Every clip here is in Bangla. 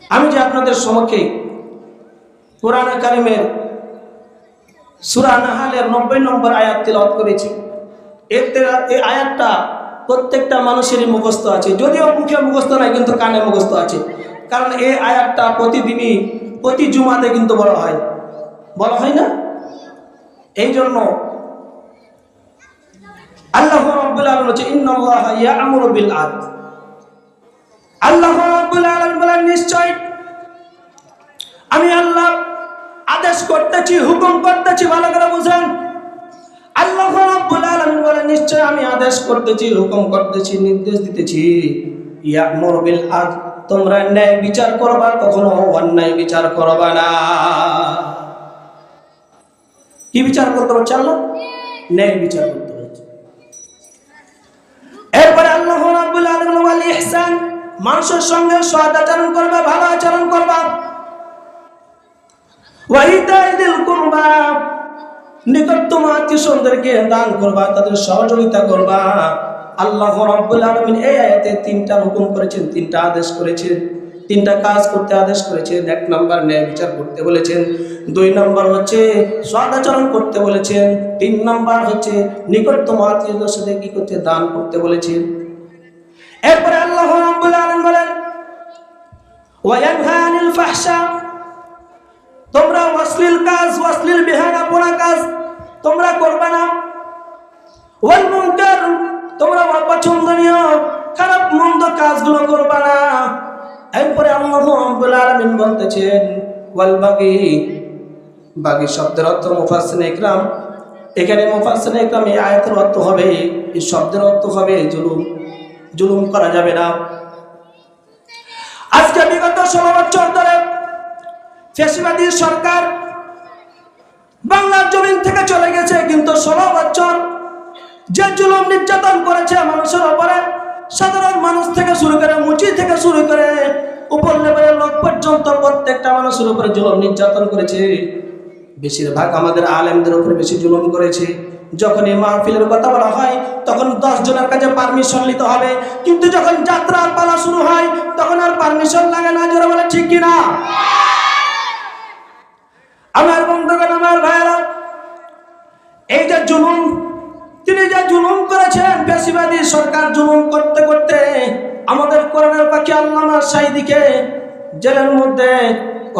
আমি যে আপনাদের সম্মুখে কোরআনে কারিমের সূরা নাহালের 90 নম্বর আয়াত তিলাওয়াত করেছি, এই আয়াতটা প্রত্যেকটা মানুষেরই মুখস্থ আছে, যদিও মুখে মুখস্থ নাই কিন্তু কানে মুখস্থ আছে। কারণ এই আয়াতটা প্রতিদিনই প্রতি জুমাতে কিন্তু বলা হয় না? এই জন্য আল্লাহ রাব্বুল আলামিন বলেছে ইন্নাল্লাহা ইয়া'মুরু বিল আদল। আল্লাহ রাব্বুল আলামিন বলেন নিশ্চয় আমি আল্লাহ আদেশ করতেছি, হুকুম করতেছি, ভালো করে বুঝেন। আল্লাহ রাব্বুল আলামিন বলেন নিশ্চয় আমি আদেশ করতেছি, হুকুম করতেছি, নির্দেশ দিতেছি, ইয়া'মুরু বিল আদল, তোমরা ন্যায় বিচার করবা, কখনো অন্যায় বিচার করবা না। কি বিচার করতে বলছে আল্লাহ? ন্যায় বিচার করতে বলছে। এরপরে আল্লাহ রাব্বুল আলামিন ওয়াল ইহসান, মানুষের সঙ্গে সৎ আচরণ করবা, ভালো আচরণ করবা। ওয়া ইতাইযিল কুরবা, নিকটতম আত্মীয়স্বজনদেরকে দান করবা, তাদের সহযোগিতা করবা। আল্লাহ রাব্বুল আলামিন এই আয়াতে তিনটা হুকুম করেছেন, তিনটা আদেশ করেছেন, তিনটা কাজ করতে আদেশ করেছেন। 1 নম্বর ন্যায় বিচার করতে বলেছেন, 2 নম্বর হচ্ছে সৎ আচরণ করতে বলেছেন, 3 নম্বর হচ্ছে নিকটতম আত্মীয়দের সাথে কি করতে দান করতে বলেছেন। এরপরে আল্লাহ রাব্বুল আলামিন বলেন ওয়া ইয়ানহা আনিল ফাহশা, তোমরা অশ্লীল কাজ, অশ্লীল বেহায়াপনা কাজ তোমরা করবে না। ওয়াল মুনকার, তোমরা অপছন্দনীয় খারাপ মন্দ কাজগুলো করবে না। এরপরে আল্লাহ রাব্বুল আলামিন বলতেছেন ওয়াল বাগি, বাগি শব্দের অর্থ মুফাসসিরিনে ইকরাম, এখানে মুফাসসিরিনে ইকরাম এই আয়াতের অর্থ হবে, এই শব্দের অর্থ হবে জুলুম করা যাবে না। আজকে বিগত 16 বছর ধরে ফ্যাসিবাদী সরকার বাংলার জমিন থেকে চলে গেছে, কিন্তু 16 বছর যে জুলুম নির্যাতন করেছে মানুষের উপরে, সাধারণ মানুষ থেকে শুরু করে, মুচি থেকে শুরু করে উপর লেভেলের লোক পর্যন্ত প্রত্যেকটা মানুষের উপরে জুলুম নির্যাতন করেছে। বেশিরভাগ আমাদের আলেমদের উপরে বেশি জুলুম করেছে। যখন এই মাহফিলের কথা বলা হয় তখন 10 জনের কাছে পারমিশন নিতে হবে, কিন্তু যখন যাত্রার পালা শুরু হয় তখন আর পারমিশন লাগে না। যারা বলে ঠিক কিনা? আমার বন্ধুগণ, আমার ভাইরা, এই যে জুলুম, তিনি যে জুলুম করেছেন, ফ্যাসিবাদী সরকার জুলুম করতে করতে আমাদের কোরআনের পাখি আল্লামা সাঈদীকে জেলের মধ্যে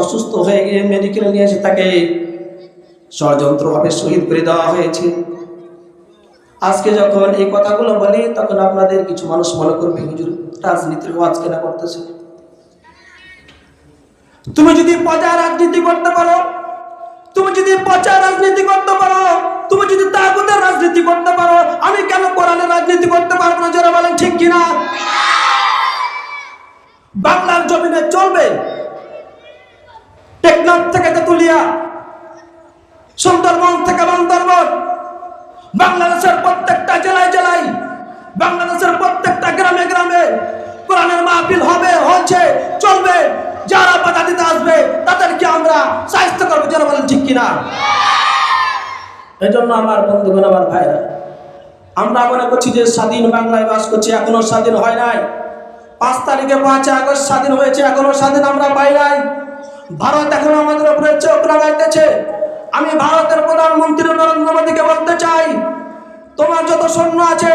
অসুস্থ হয়ে গিয়ে মেডিকেলে নিয়ে এসে তাকে ষড়যন্ত্রভাবে শহীদ করে দেওয়া হয়েছে। আজকে যখন এই কথাগুলো বলি তখন আপনাদের কিছু মানুষ মনে করবে হুজুর রাজনীতির ওয়াজ কেন করতেছে। তুমি যদি পচা রাজনীতি করতে পারো, তুমি যদি পচা রাজনীতি করতে পারো, তুমি যদি তাগুতের রাজনীতি করতে পারো, আমি কেন কোরআনের রাজনীতি করতে পারবো না? যারা বলেন ঠিক কিনা? বাংলার জমিনে চলবে, টেকনাফ থেকে তেতুলিয়া, সুন্দরবন থেকে বান্দরবন, বাংলাদেশের প্রত্যেকটা জেলায় জেলায়, বাংলাদেশের প্রত্যেকটা গ্রামে গ্রামে কোরআনের মাহফিল হবে, হচ্ছে, চলবে। যারা বাধা দিতে আসবে তাদেরকে আমরা সাহায্য করবো। যারা বলেন ঠিক কিনা? এই জন্য আমার বন্ধুগণ, আমার ভাইরা, আমরা মনে করছি যে স্বাধীন বাংলায় বাস করছি, এখনো স্বাধীন হয় নাই। 5 তারিখে 5 আগস্ট স্বাধীন হয়েছে, এখনো স্বাধীন আমরা পাই নাই। ভারত এখনো আমাদের উপরে চোখ লাগাইতেছে। আমি ভারতের প্রধানমন্ত্রী নরেন্দ্র মোদীকে বলতে চাই, তোমার যত সৈন্য আছে,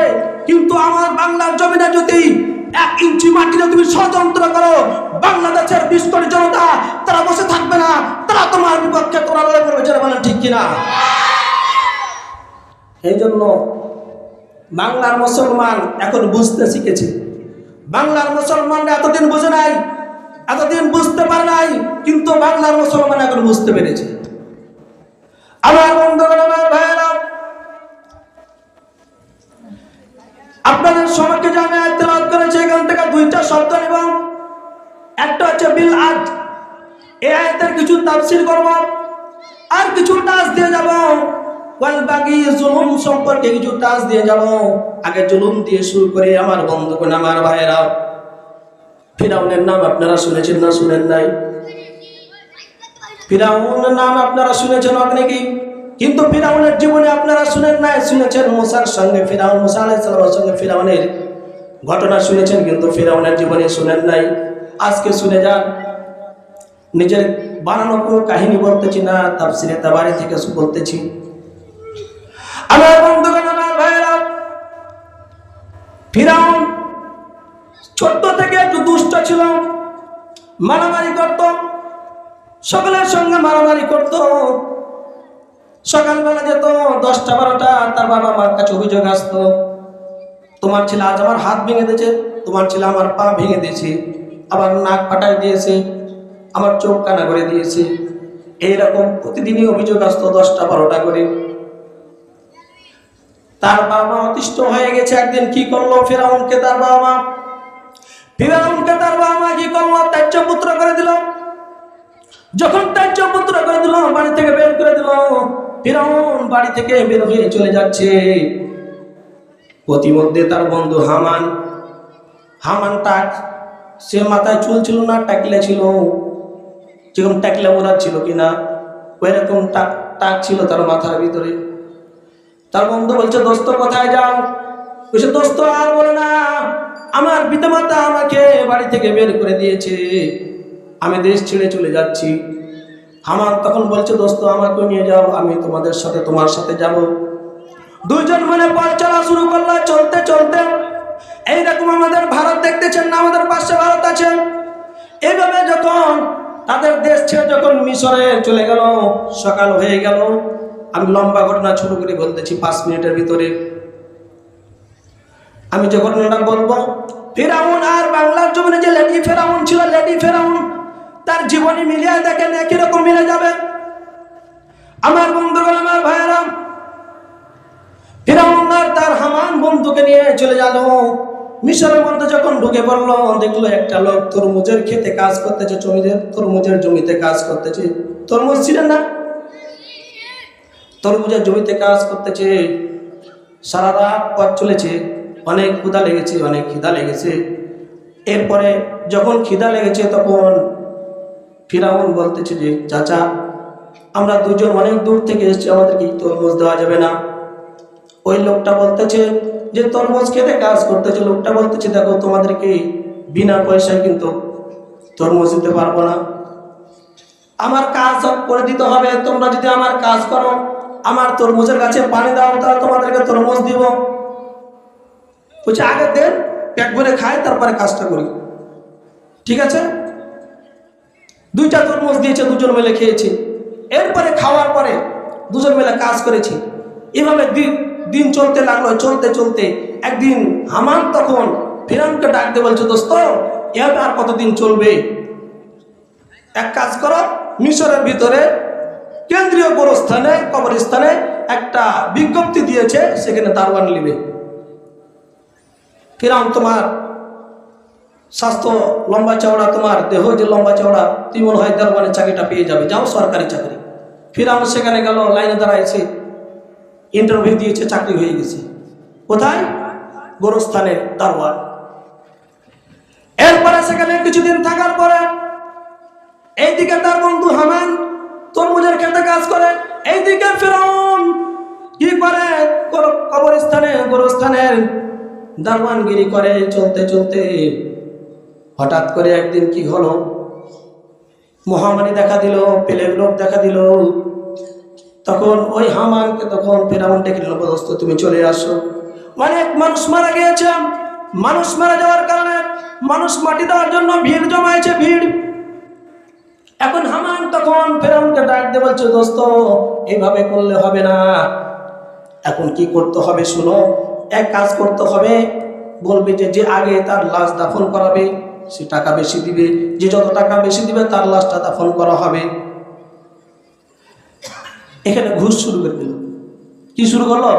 কিন্তু আমার বাংলার জমিনে যদি 1 ইঞ্চি মাটিতে তুমি ষড়যন্ত্র করো, বাংলাদেশের 20 কোটি জনতা তারা বসে থাকবে না, তারা তোমার বিপক্ষে তোরা লড়াই করবে। যারা বলেন ঠিক কিনা? এই জন্য বাংলার মুসলমান এখন বুঝতে শিখেছে। বাংলার মুসলমানরা এতদিন বুঝে নাই, এতদিন বুঝতে পারে নাই, কিন্তু বাংলার মুসলমান এখন বুঝতে পেরেছে। আমার বন্ধুগণ, আমার ভাইয়েরা, আপনাদের সবাইকে যে আমি আয়াত তেলাওয়াত করেছি এখান থেকে 2টা শব্দ নিব। একটা হচ্ছে বিল আদ, এই আয়াতের কিছু তাফসীর করব, আর কিছু টাচ দিয়ে যাব। ওয়াল বাগি, জুলুম সম্পর্কে কিছু টাচ দিয়ে যাব। আগে জুলুম দিয়ে শুরু করে আমার বন্ধুগণ, আমার ভাইয়েরা, ফিরাউনের নাম আপনারা শুনেছেন না শুনেন নাই? ফিরাউনের নাম আপনারা শুনেছেন অনেকেই, কিন্তু ফিরাউনের জীবনে আপনারা শুনেন নাই। শুনেছেন মুসার সঙ্গে ফিরাউন, মুসা আলাইহিস সালামের সঙ্গে ফিরাউনের ঘটনা শুনেছেন, কিন্তু ফিরাউনের জীবনে শুনেন নাই। আজকে শুনে যান। নিজের বানানো কোনো কাহিনী বলতেছি না, তাফসিরে তাবারি থেকে বলতেছি। আমার বন্ধুগণ, আমার ভাইরা, ফিরাউন ছোট্ট থেকে একটু দুষ্ট ছিল, মারামারি করত, সকলের সঙ্গে মারামারি করত। সকালবেলা যেত 10টা 12টা, তার বাবা মার কাছে অভিযোগ আসতো, তোমার ছেলে আজ আমার হাত ভেঙে দিয়েছে, তোমার ছেলে আমার পা ভেঙে দিয়েছে, আবার নাক ফাটাই দিয়েছে, আমার চোখ কানা করে দিয়েছে। এইরকম প্রতিদিনই অভিযোগ আসতো 10টা 12টা করে। তার বাবা মা অতিষ্ঠ হয়ে গেছে। একদিন কি করলো ফিরাউনকে তার বাবা মা কি করলো, ত্যায্য পুত্র করে দিল। যখন ত্যায্য পুত্র করে দিল, বাড়ি থেকে বের করে দিল। ফিরাউন বাড়ি থেকে বের হয়ে চলে যাচ্ছে। প্রতিমধ্যে তার বন্ধু হামানটা, সে মাথায় চুল ছিল না, টাকলা ছিল, যেরকম টাকলা মোড়া ছিল কিনা ওইরকম টাক ছিল তার মাথার ভিতরে। তার বন্ধু বলছে, দোস্ত কোথায় যাও? বলছে, দোস্ত আর বলে না, আমার পিতামাতা আমাকে বাড়ি থেকে বের করে দিয়েছে, আমি দেশ ছেড়ে চলে যাচ্ছি। হামান তখন বলছে, দোস্ত আমাকে নিয়ে যাও, আমি তোমার সাথে যাব। দুইজন মিলে পথ চলা শুরু করলো। চলতে চলতে এইরকম আমাদের ভারত দেখতেছেন না, আমাদের পাশে ভারত আছে। এইভাবে যখন তাদের দেশ ছেড়ে যখন মিশরে চলে গেল, সকাল হয়ে গেল। আমি লম্বা ঘটনা শুরু করে বলতেছি 5 মিনিটের ভিতরে। আমি যে ঘটনাটা বলবো, ফিরাউন আর বাংলার জমিনে যে লেডি ফেরাউন ছিল, লেডি ফেরাউন, তার জীবনী মিলিয়ে দেখেন একই রকম মিলে যাবে। আমার বন্ধুগণ, আমার ভাইয়েরা, ফিরাউন আর তার হামান বন্ধুকে নিয়ে চলে গেল মিশরের মধ্যে। যখন ঢুকে পড়লো, দেখলো একটা লোক তরমুজের খেতে কাজ করতেছে, তরমুজের জমিতে কাজ করতেছে। তরমুজ ছিলেন না, তরমুজের জমিতে কাজ করতেছে। সারা রাত পথ চলেছে, অনেক খিদা লেগেছে। এরপরে যখন খিদা লেগেছে, তখন ফিরাউন বলতেছে যে, চাচা, আমরা দুজন অনেক দূর থেকে এসেছি, আমাদেরকে তরমুজ দেওয়া যাবে না? ওই লোকটা বলতেছে যে তরমুজ খেতে কাজ করতেছে, লোকটা বলতেছে, দেখো তোমাদেরকে বিনা পয়সায় কিন্তু তরমুজ দিতে পারবো না, আমার কাজ করে দিতে হবে। তোমরা যদি আমার কাজ করো, আমার তরমুজের গাছে পানি দাও, তাহলে তোমাদেরকে তরমুজ দিব। বলছে, আগে দেন, পেট ভরে খাই, তারপরে কাজটা করি। ঠিক আছে, 2টা তরমুজ দিয়েছে, দুজন মিলে খেয়েছি। এরপরে খাওয়ার পরে দুজন মিলে কাজ করেছি। এভাবে দিন চলতে লাগলো। চলতে চলতে একদিন হামান তখন ফিরাউনকে ডাক দিয়ে বলছে, দোস্ত, এভাবে আর কতদিন চলবে? এক কাজ করো, মিশরের ভিতরে কেন্দ্রীয় কবরস্থানে একটা বিজ্ঞপ্তি দিয়েছে, সেখানে দারোয়ান নিবে। ফিরাউন, তোমার স্বাস্থ্য লম্বা চওড়া, তোমার দেহ যে লম্বা চওড়া, তুমি মনে হয় দারোয়ানের চাকরিটা পেয়ে যাবে, যাও, সরকারি চাকরি। ফিরাউন সেখানে গেল, লাইনে দাঁড়াইছে, ইন্টারভিউ দিয়েছে, চাকরি হয়ে গেছে। কোথায়? গোরস্থানের দারোয়ান। এরপরে সেখানে কিছুদিন থাকার পরে এইদিকে তার বন্ধু হামান তরমুজের খেতে কাজ করে, এইদিকে ফিরাউন কি করে, গোরস্থানের দারোয়ানগিরি করে। চলতে চলতে হঠাৎ করে একদিন কি হলো, মহামারী দেখা দিল, প্লেগ রোগ দেখা দিল। তখন ওই হামানকে তখন ফিরাউন ডেকে নিল, দোস্ত তুমি চলে আসো, অনেক মানুষ মারা গিয়েছে। মানুষ মারা যাওয়ার কারণে মানুষ মাটি দেওয়ার জন্য ভিড় জমায়েছে, ভিড়। এখন হামান তখন ফিরাউনকে ডাক দিয়ে বলছে, দোস্ত এইভাবে করলে হবে না, এখন কি করতে হবে শুনো, এক কাজ করতে হবে, বলবে যে আগে তার লাশ দাফন করাবে সে টাকা বেশি দিবে, যে যত টাকা বেশি দিবে তার লাশটা দাফন করা হবে। এখানে ঘুষ শুরু করে দিল। কি শুরু করলো?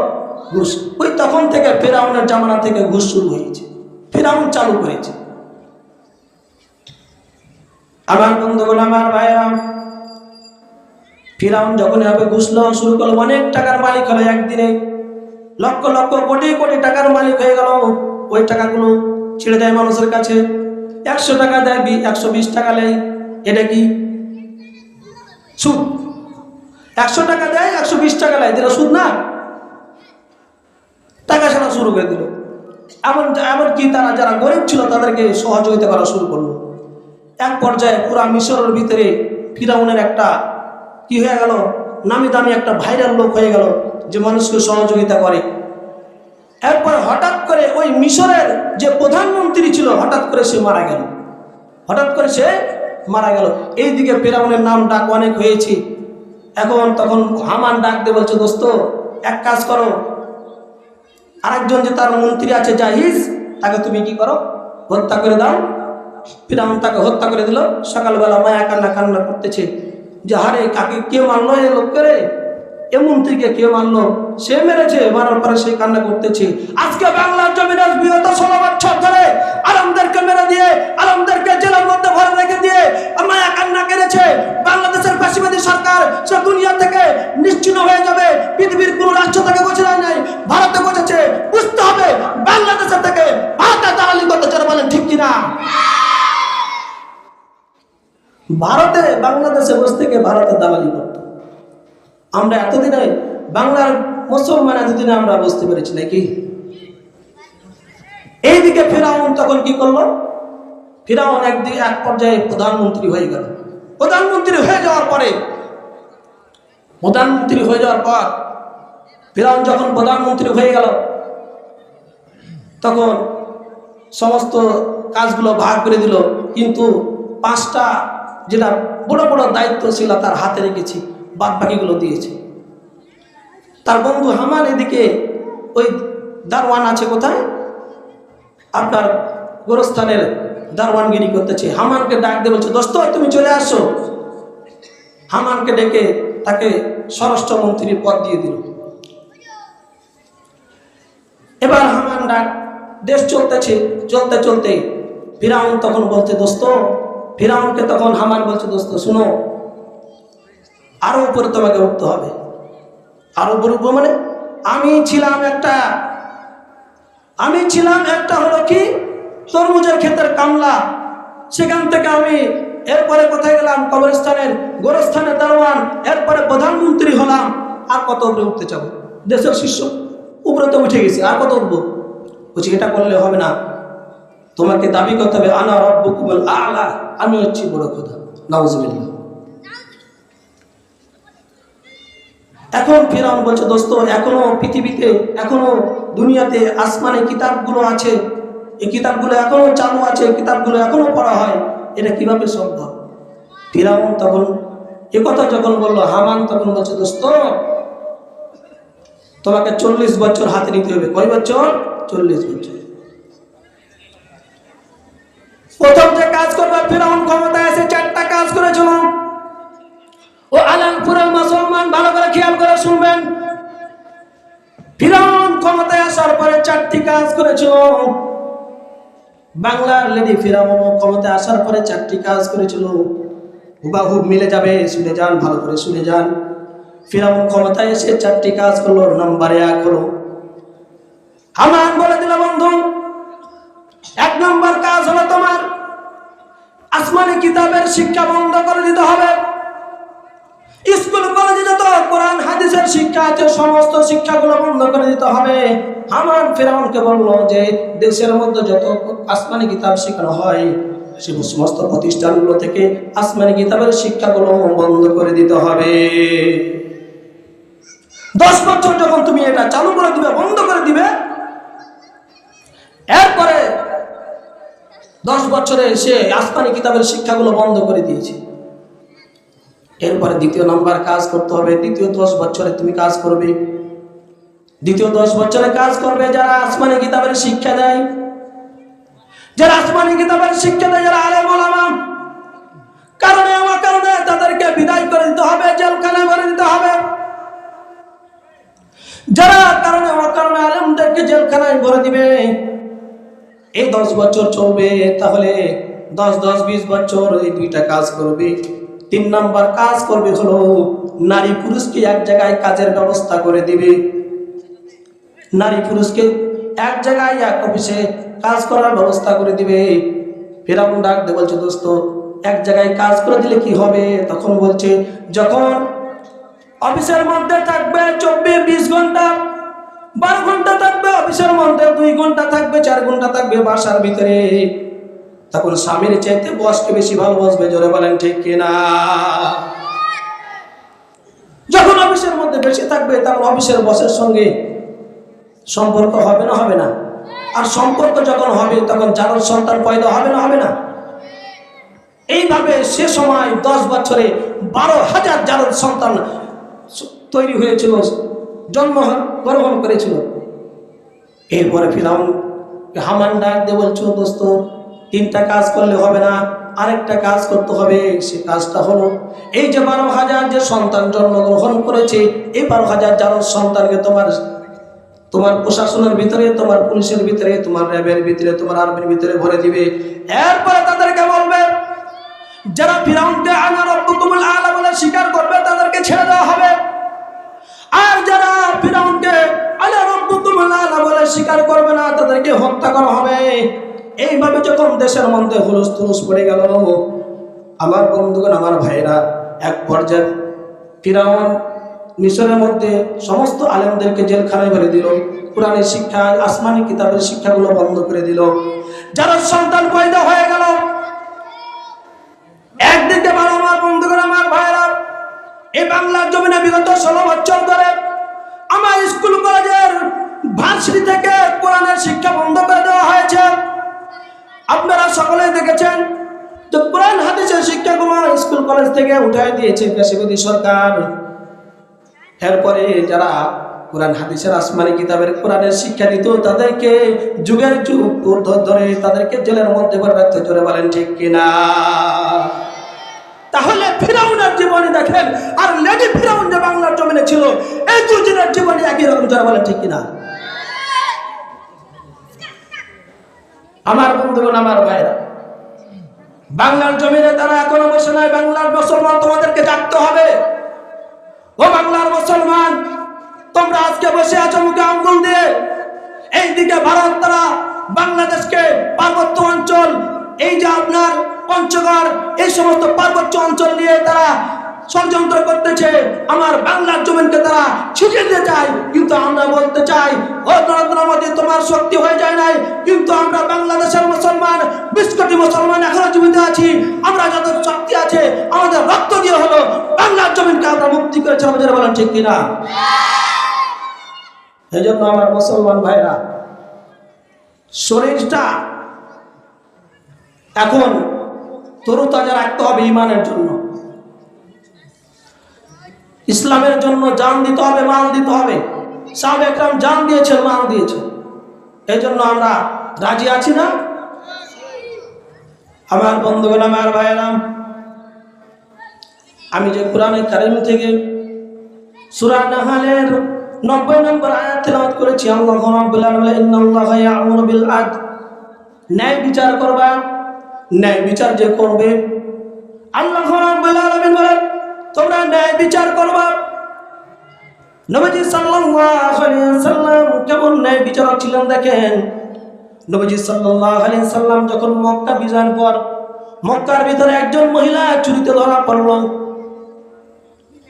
ঘুষ। ওই তখন থেকে ফিরাউনের জামানা থেকে ঘুষ শুরু হয়েছে, ফিরাউন চালু করেছে। আমার বন্ধুগণ, আমার ভাইরা, ফিরাউন যখন এভাবে ঘুষ নেওয়া শুরু করলো, অনেক টাকার মালিক হলো, একদিনে লক্ষ লক্ষ কোটি কোটি টাকার মালিক হয়ে গেল। ওই টাকাগুলো ছেড়ে দেয় মানুষের কাছে, 100 টাকা দেয়, 120 টাকা নেয়। এটা কি সুদ? 100 টাকা দেয়, 120 টাকা নেয়, যেটা সুদ না? টাকা ছাড়া শুরু করে দিল। এমনকি তারা যারা গরিব ছিল তাদেরকে সহযোগিতা করা শুরু করলো। এক পর্যায়ে পুরা মিশরের ভিতরে ফিরাউনের একটা কি হয়ে গেল, নামি দামি একটা ভাইরাল লোক হয়ে গেল যে মানুষকে সহযোগিতা করে। এরপরে হঠাৎ করে ওই মিশরের যে প্রধানমন্ত্রী ছিল হঠাৎ করে সে মারা গেল, হঠাৎ করে সে মারা গেল। এইদিকে ফিরাউনের নাম ডাক অনেক হয়েছে। এখন তখন হামান ডাক দিয়ে বলছে, দোস্ত এক কাজ করো, আরেকজন যে তার মন্ত্রী আছে জাহিজ, তাকে তুমি কি করো, হত্যা করে দাও। ফিরাউন তাকে হত্যা করে দিল। সকালবেলা মায়া কান্না কান্না করতেছে যে হারে কাকে কে মারলো, এ লোককে রে, এ মন্ত্রীকে কে মারলো, সে মেরেছে, মারার পরে সে কান্না করতেছে। আজকে বাংলার জমিনে বিগত 16 বছর ধরে আলমদেরকে মেরে দিয়ে, আলমদেরকে জেলের মধ্যে ভরে রেখে দিয়ে মায়া কান্না কেড়েছে। বাংলাদেশের ফাঁসিবাদী সরকার সে দুনিয়া থেকে নিশ্চিহ্ন হয়ে যাবে। পৃথিবীর কোন রাষ্ট্র থেকে বসে নাই, ভারতে বসেছে। বুঝতে হবে বাংলাদেশের থেকে ভারতে দালালি করতে চান, বলেন ঠিক কিনা? ভারতে বাংলাদেশে বসে থেকে ভারতে দালালি করত। আমরা এতদিনে বাংলার মুসলমান এতদিনে আমরা বুঝতে পেরেছি নাকি? এইদিকে ফিরাউন তখন কি করলো, ফিরাউন একদিকে এক পর্যায়ে প্রধানমন্ত্রী হয়ে গেল। প্রধানমন্ত্রী হয়ে যাওয়ার পর ফিরাউন যখন প্রধানমন্ত্রী হয়ে গেল তখন সমস্ত কাজগুলো ভাগ করে দিল, কিন্তু 5টা যেটা বড় বড় দায়িত্ব ছিল তার হাতে রেখেছি, বাদ বাকিগুলো দিয়েছে। তার বন্ধু হামান এদিকে ওই দারওয়ান আছে কোথায়, আপনার গোরস্থানের দারওয়ানগিরি করতেছে। হামানকে ডাক দিয়ে বলছে, দোস্ত তুমি চলে আসো। হামানকে ডেকে তাকে স্বরাষ্ট্রমন্ত্রীর পদ দিয়ে দিল। এবার হামান ডাক, দেশ চলতেছে, চলতে চলতে ফিরাউন তখন বলছে দোস্ত, ফিরাউনকে তখন হামান বলছে, দোস্ত শুনো, আরো উপরে তোমাকে উঠতে হবে। আরো উপরে উঠবো মানে আমি ছিলাম একটা হলো কি তরমুজের ক্ষেতের কামলা, সেখান থেকে আমি এরপরে কোথায় গেলাম, কবরস্থানের গোরস্থানের দারোয়ান, এরপরে প্রধানমন্ত্রী হলাম। আর কত উপরে উঠতে চাবো, দেশের শীর্ষ উপরে তো উঠে গেছি, আর কত উঠবো? বলছি এটা করলে হবে না, তোমাকে দাবি করতে হবে আনা রাব্বুকুমুল আ'লা, আমি হচ্ছি বড় খোদা। নাউজুবিল্লাহ। এখন ফিরাউন বলছে, দোস্ত এখনো পৃথিবীতে, এখনো দুনিয়াতে আসমানে কিতাবগুলো আছে, এই কিতাবগুলো এখনো চালু আছে, কিতাবগুলো এখনো পড়া হয়, এটা কিভাবে সম্ভব? ফিরাউন তখন একথা যখন বললো, হামান তখন বলছে, দোস্ত তোমাকে 40 বছর হাতে নিতে হবে। কয় বছর? 40 বছর। প্রথম যে কাজ করবে, ফিরাউন ক্ষমতায় এসে 4টা কাজ করেছিল। ও আলামপুরের মুসলমান ভালো করে খেয়াল করে শুনবেন। ফিরাউন ক্ষমতায় আসার পরে 4টি কাজ করেছিল। বাংলার লেডি ফিরাউন ক্ষমতায় আসার পরে 4টি কাজ করেছিল। হুবাহুব মিলে যাবে, শুনে যান, ভালো করে শুনে যান। ফিরাউন ক্ষমতায় এসে 4টি কাজ করলো। নাম্বার 1 হলো, হামান বলে দিল, বন্ধু 1 নম্বর কাজ হলো তোমার আসমানি কিতাবের শিক্ষা বন্ধ করে দিতে হবে। স্কুল কলেজে যত কোরআন হাদিসের শিক্ষা আছে সমস্ত শিক্ষাগুলো বন্ধ করে দিতে হবে। হামান ফিরাউনকে বলল যে দেশের মধ্যে যত আসমানি কিতাব শেখানো হয় সে সমস্ত প্রতিষ্ঠানগুলো থেকে আসমানি কিতাবের শিক্ষাগুলো বন্ধ করে দিতে হবে। 10 বছর যখন তুমি এটা চালু করে দিবে, বন্ধ করে দিবে, এরপরে 10 বছরে সে আসমানি কিতাবের শিক্ষাগুলো বন্ধ করে দিয়েছে। এরপরে দ্বিতীয় নাম্বার কাজ করতে হবে। দ্বিতীয় 10 বছরে তুমি কাজ করবে, দ্বিতীয় 10 বছরে কাজ করবে যারা আসমানি কিতাবের শিক্ষা দেয়, যারা আসমানি কিতাবের শিক্ষা দেয়, যারা আলেম ওলামা, কারণে আমার কারণে তাদেরকে বিদায় করে দিতে হবে, জেলখানায় ভরে দিতে হবে। যারা কারণে আমার কারণে আলেমদেরকে জেলখানায় ভরে দিবে, এই 10 বছর চলবে। তাহলে 10-20 বছর এই 2টা কাজ করবে। 3 নাম্বার কাজ করবে হলো নারী পুরুষকে এক জায়গায় কাজের ব্যবস্থা করে দিবে। নারী পুরুষকে এক জায়গায় এক অফিসে কাজ করার ব্যবস্থা করে দিবে। ফিরাউন ডাক দিয়ে বলছে, দোস্ত এক জায়গায় কাজ করে দিলে কি হবে? তখন বলছে, যখন অফিসের মধ্যে থাকবে 24-20 ঘন্টা, 12 ঘন্টা থাকবে অফিসের মধ্যে, 2 ঘন্টা থাকবে, 4 ঘন্টা থাকবে বাসার ভিতরে, তখন স্বামীর চাইতে বসকে বেশি ভালোবাসবে। জোরে বলেন ঠিক কিনা? যখন অফিসের মধ্যে বেশি থাকবে তখন অফিসের বসের সঙ্গে সম্পর্ক হবে না হবে না? আর সম্পর্ক যখন হবে তখন জারজ সন্তান পয়দা হবে না হবে না? এইভাবে সে সময় 10 বছরে 12,000 জারজ সন্তান তৈরি হয়েছিল, জন্মগ্রহণ করেছিল। এরপরে ফিরাউন হামান ডাক দিয়ে বলছিল, দোস্ত 3টা কাজ করলে হবে না, আরেকটা কাজ করতে হবে। সে কাজটা হলো এই যে 12,000 যে সন্তান জন্মগ্রহণ করেছে, এই 12,000 জারজ সন্তানকে তোমার প্রশাসনের ভিতরে, তোমার পুলিশের ভিতরে, তোমার র্যাবের ভিতরে, তোমার আর্মির ভিতরে ভরে দিবে। এরপরে তাদেরকে বলবে, যারা ফিরাউনকে আনা রব্বুকুমুল আলা বলে স্বীকার করবে তাদেরকে ছেড়ে দেওয়া হবে, আর যারা ফিরাউনকে আনা রব্বুকুমুল আলা বলে স্বীকার করবে না তাদেরকে হত্যা করা হবে। এইভাবে যখন দেশের মধ্যে হুলুস তুলুস পড়ে গেল, আমার বন্ধুগণ, আমার ভাইরা, এক পর্যায়ে ফিরাউন মিশরের মধ্যে সমস্ত আলেমদেরকে জেলখানায় ভরে দিল। কোরআনের শিক্ষা, আসমানি কিতাবের শিক্ষাগুলো বন্ধ করে দিল। যারা সন্তান পয়দা হয়ে গেল, একদিকে বড় আমার বন্ধুগণ, আমার ভাইরা, এই বাংলার জমিনে বিগত 16 বছর ধরে আমার স্কুল কলেজের ভার্সিটি থেকে কোরআনের শিক্ষা বন্ধ করে দেওয়া হয়েছে। আপনারা সকলেই দেখেছেন যে কোরআন হাদিসের শিক্ষাগুলো স্কুল কলেজ থেকে উঠাই দিয়েছে পেশাগত সরকার। এরপরে যারা কোরআন হাদিসের আসমানি কিতাবের কোরআনের শিক্ষা দিত তাদেরকে যুগের যুগ ধরে তাদেরকে জেলের মধ্যে ভরে রাখতে। জোরে বলেন ঠিক কিনা? তাহলে ফিরাউনের জীবনে দেখেন আর লেডি ফিরাউন যে বাংলার জমিনে ছিল, এই দুজনের জীবনে একই রকম। জোরে বলেন ঠিক কিনা? আমার বন্ধুগণ, আমার ভাইরা, বাংলার জমিনে তারা এখনো বসে নাই। বাংলার মুসলমান, তোমাদেরকে জাগতে হবে। ও বাংলার মুসলমান, তোমরা আজকে বসে আছো মুখে আঙ্গুল দিয়ে। এইদিকে ভারত তারা বাংলাদেশকে পার্বত্য অঞ্চল, এই যে আপনার পঞ্চগড়, এই সমস্ত পার্বত্য অঞ্চল নিয়ে তারা ষড়যন্ত্র করতেছে, আমার বাংলার জমিনকে তারা ছিটিয়ে দিতে চায়। কিন্তু আমরা বলতে চাই, ও নরেন্দ্র মোদী, তোমার শক্তি হয়ে যায় নাই, কিন্তু আমরা বাংলাদেশের মুসলমান 20 কোটি মুসলমান এখনো জীবিত আছি। আমরা যত শক্তি আছে আমাদের রক্ত দিয়ে হলো বাংলার জমিনকে আমরা মুক্তি করেছি। আমাদের বলেন ঠিক কিনা? এই জন্য আমার মুসলমান ভাইরা, শরীরটা এখন তরুতাজা রাখতে হবে ইমানের জন্য, ইসলামের জন্য জান দিতে হবে, মাল দিতে হবে। সাহাবা একরাম জান দিয়েছেন, মাল দিয়েছেন। এই জন্য আমরা রাজি আছি না? আমার বন্ধুগণ, আমার ভাইয়েরা, আমি যে কোরআনে কারীম থেকে সূরা নাহলের 90 নম্বর আয়াত তেলাওয়াত করেছি, আল্লাহ রাব্বুল আলামিন ইন্নাল্লাহা ইয়া'মুরু বিল আদল, ন্যায় বিচার করবা। ন্যায় বিচার যে করবে, আল্লাহ রাব্বুল আলামিন বলেন তোমরা ন্যায় বিচার করবা। নবীজি সাল্লাল্লাহু আলাইহি ওয়াসাল্লাম কেমন ন্যায় বিচারক ছিলেন দেখেন। নবীজি সাল্লাল্লাহু আলাইহি ওয়াসাল্লাম যখন মক্কা বিজয়ের পর মক্কার ভিতরে একজন মহিলা চুরিতে ধরা পড়ল।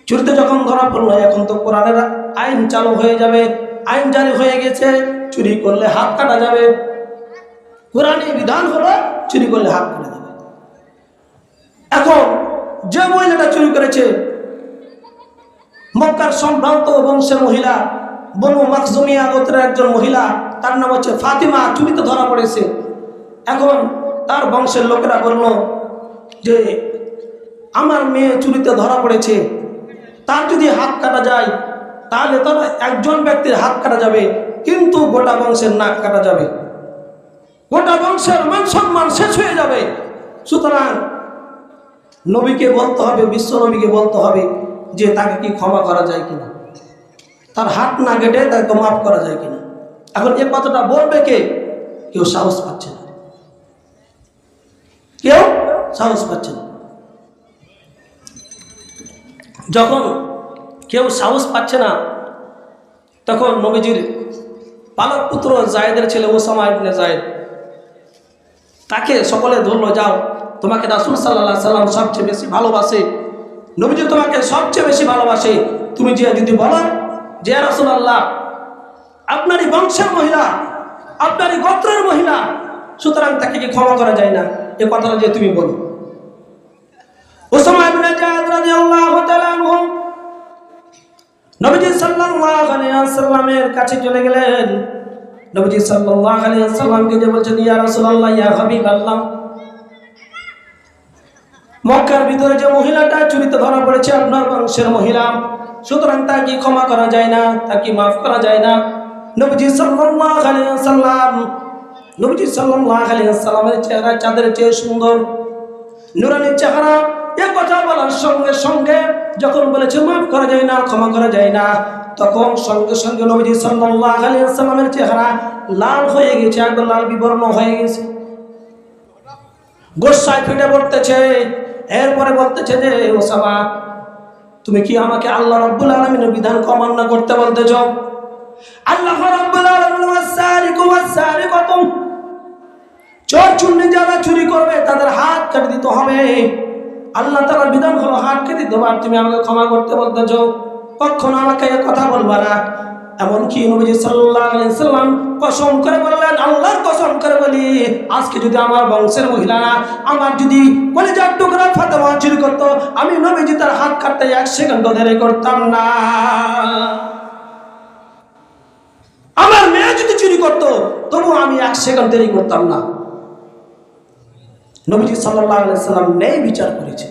চুরিতে যখন ধরা পড়লো, এখন তো কোরআনের আইন চালু হয়ে যাবে, আইন জারি হয়ে গেছে, চুরি করলে হাত কাটা যাবে। কোরআনের বিধান হলো চুরি করলে হাত কাটা যাবে। এখন যে মহিলাটা চুরি করেছে, মক্কার সম্ভ্রান্ত বংশের মহিলা, বনু মাখজুমিয়া গোত্রের একজন মহিলা, তার নাম হচ্ছে ফাতিমা, চুরিতে ধরা পড়েছে। এখন তার বংশের লোকেরা বলল যে আমার মেয়ে চুরিতে ধরা পড়েছে, তার যদি হাত কাটা যায় তাহলে তার একজন ব্যক্তির হাত কাটা যাবে, কিন্তু গোটা বংশের নাক কাটা যাবে, গোটা বংশের মান সম্মান শেষ হয়ে যাবে। সুতরাং নবীকে বলতে হবে, বিশ্ব নবীকে বলতে হবে যে তাকে কি ক্ষমা করা যায় কিনা, তার হাত না কেটে তাকে মাফ করা যায় কিনা। এখন এ কথাটা বলবে কে? কেউ সাহস পাচ্ছে না, কেউ সাহস পাচ্ছে না। যখন কেউ সাহস পাচ্ছে না, তখন নবীজির পালক পুত্র জায়েদের ছেলে ওসামা ইবনে জায়েদ, তাকে সকলে ধরলো, যাও, তোমাকে রাসূল সাল্লাল্লাহু আলাইহি সাল্লাম সবচেয়ে বেশি ভালোবাসে, নবীজি তোমাকে সবচেয়ে বেশি ভালোবাসে। তুমি যে যদি বলো যে রাসূলুল্লাহ আপনারই বংশের মহিলা, আপনারই গোত্রের মহিলা, সুতরাং তাকে কি ক্ষমা করা যায় না? এই কথাটা যে তুমি বলো। উসামা ইবনে যায়েদ রাদিয়াল্লাহু তাআলা আনহু নবীজি সাল্লাল্লাহু আলাইহি ওয়াসাল্লামের কাছে চলে গেলেন। নবীজি সাল্লাল্লাহু আলাইহি ওয়াসাল্লামকে যে বলছেন, ইয়া রাসূলুল্লাহ, ইয়া হাবিবাল্লাহ, মক্কার ভিতরে যে মহিলাটা চুরিতে ধরা পড়েছে আপনার বংশের মহিলা, সুতরাং তাকে ক্ষমা করা যায় না, তাকে মাফ করা যায় না। নবীজি সাল্লাল্লাহু আলাইহি ওয়াসাল্লামের চেহারা চাঁদের চেয়ে সুন্দর, নুরানি চেহারা। এ কথা বলার সঙ্গে সঙ্গে যখন বলেছে মাফ করা যায় না, ক্ষমা করা যায় না, তখন সঙ্গে সঙ্গে নবীজি সাল্লাল্লাহু আলাইহি ওয়াসাল্লামের চেহারা লাল হয়ে গেছে, একদম লাল বিবর্ণ হয়ে গেছে, গোসায় ফেটে পড়তেছে। এরপরে বলতেছে যে, ওসামা, তুমি কি আমাকে আল্লাহ রাব্বুল আলামিনের বিধান অমান্য করতে বলতেছ? আল্লাহ রাব্বুল আলামিন ওয়াসারিকু ওয়াসারিকাতু, চোর চুন্নি যারা চুরি করবে তাদের হাত কেটে দিতে হবে। আল্লাহ তাআলার বিধান হলো হাত কেটে দিতে হবে, আর তুমি আমাকে ক্ষমা করতে বলতেছ? কখনো আমাকে এই কথা বলবা না। এমনকি নবীজি সাল্লাল্লাহু আলাইহি ওয়াসাল্লাম কসম করে বললেন, আল্লাহর কসম করে বলি, আজকে যদি আমার বংশের মহিলা, আমার যদি কলিজার টুকরা ফাতেমা চুরি করতো, আমি নবীজি তার হাত কাটতে 1 সেকেন্ড দেরি করতাম না। আমার মেয়ে যদি চুরি করতো, তবু আমি 1 সেকেন্ড দেরি করতাম না। নবীজি সাল্লাল্লাহু আলাইহি ওয়াসাল্লাম ন্যায় বিচার করেছে।